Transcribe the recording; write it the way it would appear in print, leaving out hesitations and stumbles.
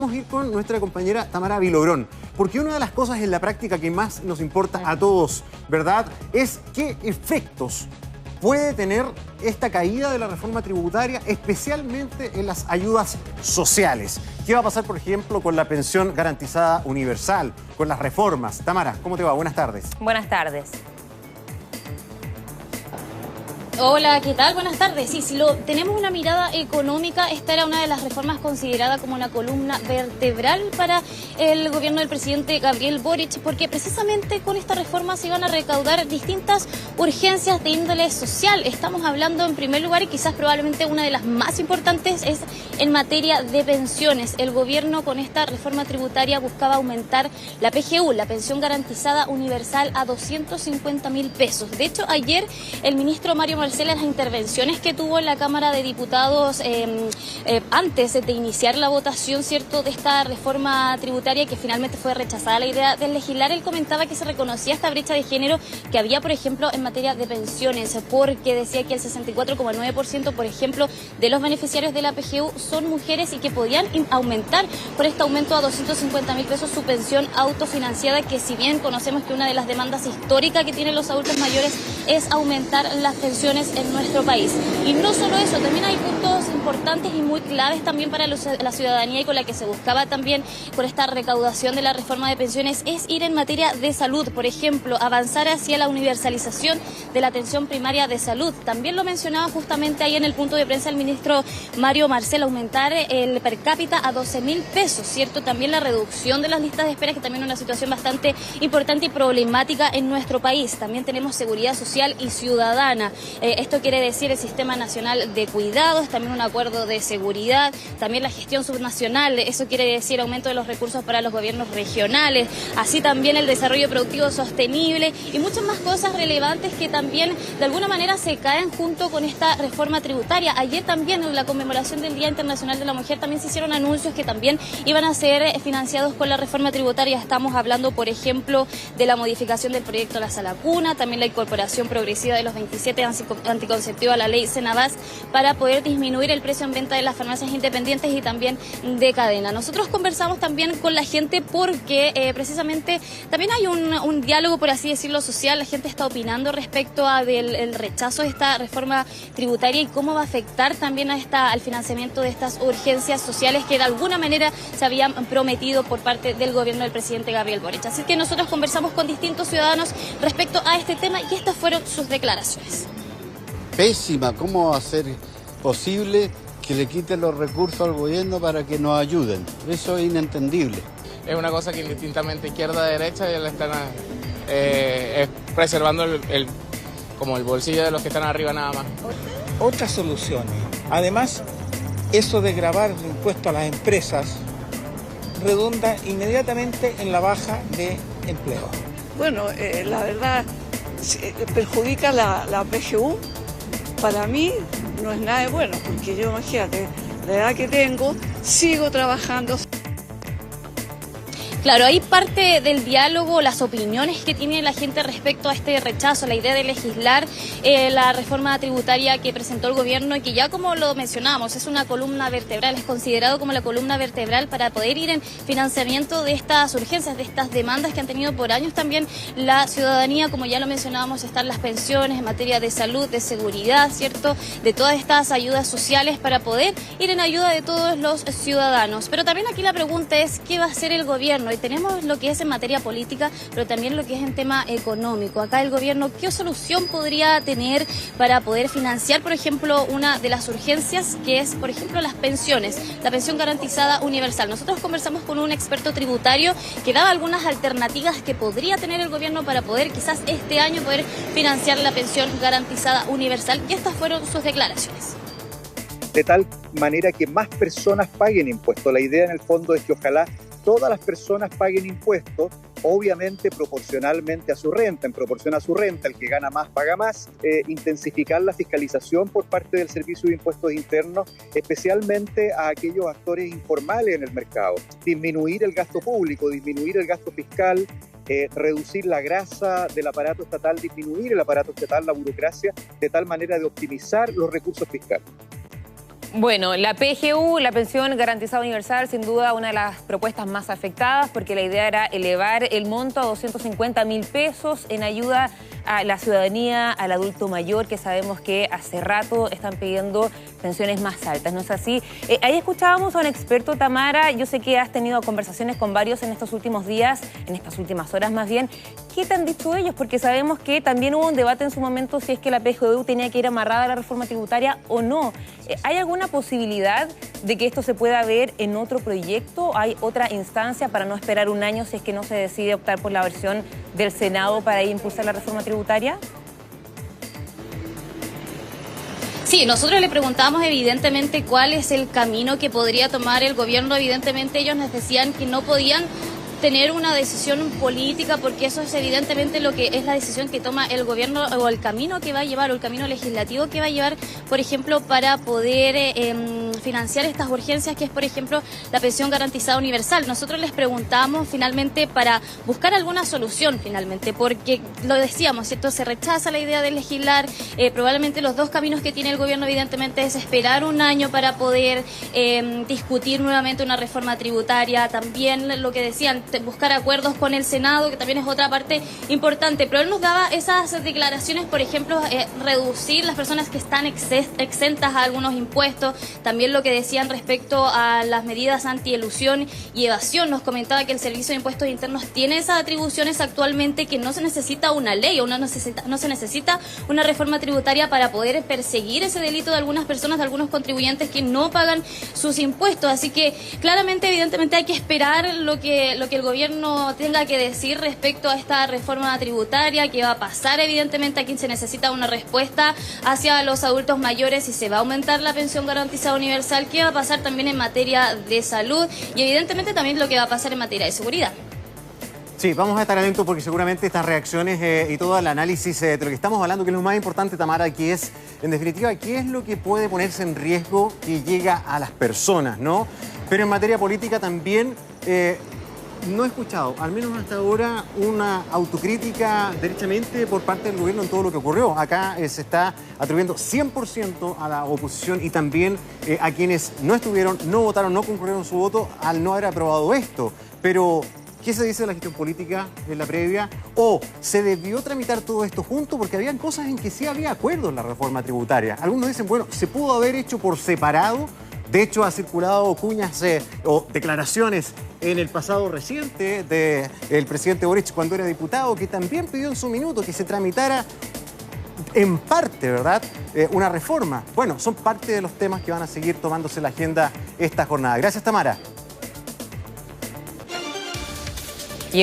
Vamos a ir con nuestra compañera Tamara Vilogrón, porque una de las cosas en la práctica que más nos importa a todos, ¿verdad?, es qué efectos puede tener esta caída de la reforma tributaria, especialmente en las ayudas sociales. ¿Qué va a pasar, por ejemplo, con la pensión garantizada universal, con las reformas? Tamara, ¿cómo te va? Buenas tardes. Buenas tardes. Hola, ¿qué tal? Buenas tardes. Sí, si tenemos una mirada económica, esta era una de las reformas considerada como una columna vertebral para el gobierno del presidente Gabriel Boric, porque precisamente con esta reforma se iban a recaudar distintas urgencias de índole social. Estamos hablando en primer lugar, y quizás probablemente una de las más importantes, es en materia de pensiones. El gobierno con esta reforma tributaria buscaba aumentar la PGU, la pensión garantizada universal, a 250.000 pesos. De hecho, ayer el ministro Mario Marcel, las intervenciones que tuvo en la Cámara de Diputados antes de iniciar la votación, ¿cierto?, de esta reforma tributaria que finalmente fue rechazada la idea de legislar, él comentaba que se reconocía esta brecha de género que había, por ejemplo, en materia de pensiones, porque decía que el 64,9%, por ejemplo, de los beneficiarios de la PGU son mujeres y que podían aumentar por este aumento a 250.000 pesos su pensión autofinanciada, que si bien conocemos que una de las demandas históricas que tienen los adultos mayores es aumentar las pensiones en nuestro país. Y no solo eso, también hay puntos importantes y muy claves también para la ciudadanía, y con la que se buscaba también con esta recaudación de la reforma de pensiones, es ir en materia de salud. Por ejemplo, avanzar hacia la universalización de la atención primaria de salud. También lo mencionaba justamente ahí en el punto de prensa el ministro Mario Marcel, aumentar el per cápita a 12.000 pesos, ¿cierto? También la reducción de las listas de espera, que también es una situación bastante importante y problemática en nuestro país. También tenemos seguridad social y ciudadana. Esto quiere decir el Sistema Nacional de Cuidados, también un acuerdo de seguridad, también la gestión subnacional, eso quiere decir aumento de los recursos para los gobiernos regionales, así también el desarrollo productivo sostenible y muchas más cosas relevantes que también de alguna manera se caen junto con esta reforma tributaria. Ayer también en la conmemoración del Día Internacional de la Mujer también se hicieron anuncios que también iban a ser financiados con la reforma tributaria. Estamos hablando, por ejemplo, de la modificación del proyecto La Sala Cuna, también la incorporación progresiva de los 27 anticonceptivos a la ley Senabas para poder disminuir el precio en venta de las farmacias independientes y también de cadena. Nosotros conversamos también con la gente porque precisamente también hay un diálogo, por así decirlo, social. La gente está opinando respecto al rechazo de esta reforma tributaria y cómo va a afectar también al financiamiento de estas urgencias sociales que de alguna manera se habían prometido por parte del gobierno del presidente Gabriel Boric. Así que nosotros conversamos con distintos ciudadanos respecto a este tema y estas fueron sus declaraciones. Pésima, ¿cómo va a ser posible que le quiten los recursos al gobierno para que nos ayuden? Eso es inentendible. Es una cosa que indistintamente izquierda-derecha ya le están preservando como el bolsillo de los que están arriba nada más. Otras soluciones. Además, eso de gravar el impuesto a las empresas redunda inmediatamente en la baja de empleo. Bueno, la verdad, perjudica la PGU. Para mí no es nada de bueno, porque yo, imagínate, la edad que tengo, sigo trabajando. Claro, ahí parte del diálogo, las opiniones que tiene la gente respecto a este rechazo, la idea de legislar la reforma tributaria que presentó el gobierno y que ya, como lo mencionábamos, es una columna vertebral, es considerado como la columna vertebral para poder ir en financiamiento de estas urgencias, de estas demandas que han tenido por años también la ciudadanía. Como ya lo mencionábamos, están las pensiones en materia de salud, de seguridad, ¿cierto?, de todas estas ayudas sociales para poder ir en ayuda de todos los ciudadanos. Pero también aquí la pregunta es, ¿qué va a hacer el gobierno? Y tenemos lo que es en materia política, pero también lo que es en tema económico. Acá el gobierno, ¿qué solución podría tener para poder financiar, por ejemplo, una de las urgencias que es, por ejemplo, las pensiones, la pensión garantizada universal? Nosotros conversamos con un experto tributario que daba algunas alternativas que podría tener el gobierno para poder quizás este año poder financiar la pensión garantizada universal, y estas fueron sus declaraciones. De tal manera que más personas paguen impuestos. La idea en el fondo es que ojalá todas las personas paguen impuestos, obviamente proporcionalmente a su renta, en proporción a su renta, el que gana más paga más, intensificar la fiscalización por parte del Servicio de Impuestos Internos, especialmente a aquellos actores informales en el mercado, disminuir el gasto público, disminuir el gasto fiscal, reducir la grasa del aparato estatal, disminuir el aparato estatal, la burocracia, de tal manera de optimizar los recursos fiscales. Bueno, la PGU, la pensión garantizada universal, sin duda una de las propuestas más afectadas, porque la idea era elevar el monto a 250.000 pesos en ayuda a la ciudadanía, al adulto mayor, que sabemos que hace rato están pidiendo pensiones más altas, ¿no es así? Ahí escuchábamos a un experto, Tamara. Yo sé que has tenido conversaciones con varios en estos últimos días, en estas últimas horas más bien. ¿Qué te han dicho ellos? Porque sabemos que también hubo un debate en su momento si es que la PGU tenía que ir amarrada a la reforma tributaria o no. ¿Hay alguna posibilidad de que esto se pueda ver en otro proyecto? ¿Hay otra instancia para no esperar un año si es que no se decide optar por la versión del Senado para impulsar la reforma tributaria? Sí, nosotros le preguntamos evidentemente cuál es el camino que podría tomar el gobierno. Evidentemente ellos nos decían que no podían tener una decisión política, porque eso es evidentemente lo que es la decisión que toma el gobierno, o el camino que va a llevar, o el camino legislativo que va a llevar, por ejemplo, para poder financiar estas urgencias, que es, por ejemplo, la pensión garantizada universal. Nosotros les preguntamos finalmente para buscar alguna solución finalmente, porque lo decíamos, ¿cierto? Se rechaza la idea de legislar. Probablemente los dos caminos que tiene el gobierno evidentemente es esperar un año para poder discutir nuevamente una reforma tributaria. También lo que decían, buscar acuerdos con el Senado, que también es otra parte importante, pero él nos daba esas declaraciones, por ejemplo, reducir las personas que están exentas a algunos impuestos, también lo que decían respecto a las medidas anti-elusión y evasión. Nos comentaba que el Servicio de Impuestos Internos tiene esas atribuciones actualmente, que no se necesita una ley o no se necesita una reforma tributaria para poder perseguir ese delito de algunas personas, de algunos contribuyentes que no pagan sus impuestos. Así que claramente, evidentemente, hay que esperar lo que el gobierno tenga que decir respecto a esta reforma tributaria, que va a pasar. Evidentemente aquí se necesita una respuesta hacia los adultos mayores, si se va a aumentar la pensión garantizada universal, qué va a pasar también en materia de salud y evidentemente también lo que va a pasar en materia de seguridad. Sí, vamos a estar atentos porque seguramente estas reacciones y todo el análisis de lo que estamos hablando, que es lo más importante, Tamara, aquí es, en definitiva, qué es lo que puede ponerse en riesgo que llega a las personas, ¿no? Pero en materia política también no he escuchado, al menos hasta ahora, una autocrítica derechamente por parte del gobierno en todo lo que ocurrió. Acá se está atribuyendo 100% a la oposición y también a quienes no estuvieron, no votaron, no concurrieron su voto al no haber aprobado esto. Pero ¿qué se dice de la gestión política en la previa? ¿O se debió tramitar todo esto junto? Porque habían cosas en que sí había acuerdo en la reforma tributaria. Algunos dicen, bueno, se pudo haber hecho por separado. De hecho, ha circulado cuñas o declaraciones en el pasado reciente del presidente Boric cuando era diputado, que también pidió en su minuto que se tramitara en parte, ¿verdad?, una reforma. Bueno, son parte de los temas que van a seguir tomándose la agenda esta jornada. Gracias, Tamara.